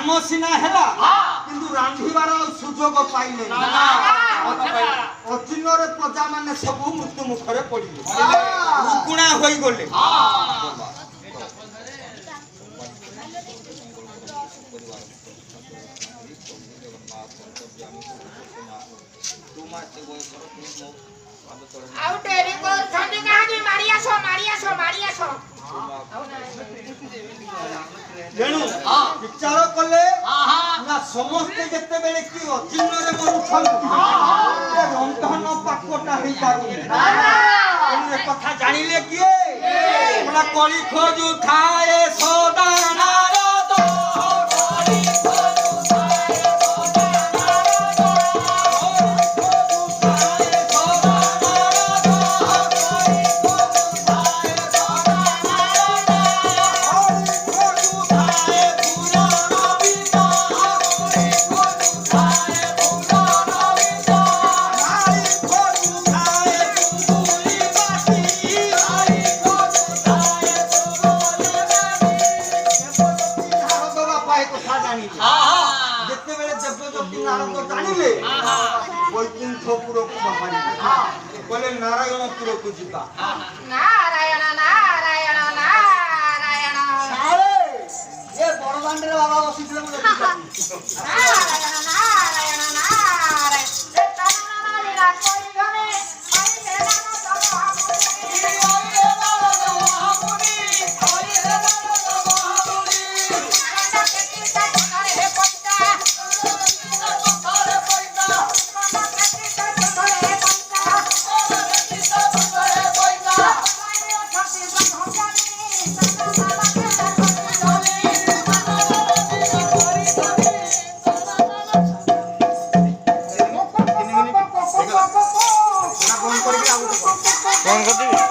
কাମ ସିନା ହେଲା କିନ୍ତୁ ରାନ୍ଧିବାର ସୁଯୋଗ ପାଇଲେ ଅଚିହ୍ନରେ ପ୍ରଜାମାନେ ସବୁ ମୃତ୍ୟୁ ମୁଖରେ ପଡ଼ିଲେ ରୁକୁଣା ହୋଇଗଲେ। ଆଉ ଡେରି କରୁଛନ୍ତି କାହିଁକି? ମାରି ଆସ ମାରି ଆସ ମାରି ଆସ। ତେଣୁ ବିଚାର କଲେ ନା ସମସ୍ତେ ଯେତେବେଳେ କି ଅଚିହ୍ନରେ ମରୁଛନ୍ତି ରନ୍ଧନ ପାକଟା ହେଇପାରୁନି। ତେଣୁ ଏ କଥା ଜାଣିଲେ କିଏ? କଳି ଖୋଜୁ ଥାଏ ସଦା ନାରଦ ଯେତେବେଳେ ଦେବଦତ୍ତୀ ନାରଦ ଜାଣିଲେ ବୈକୁଣ୍ଠପୁରକୁ ବାହାରିଲେ କହିଲେ ନାରାୟଣପୁରକୁ ଯିବା। ନାରାୟଣ ନାରାୟଣ ନାରାୟଣ ଏ ବଡ଼ଦାଣ୍ଡରେ ବାବା ବସିଥିଲେ ମୁଁ ଦେଖିଛି। ନାରାୟଣ ନାରାୟଣ ନାରାୟଣ कौन करती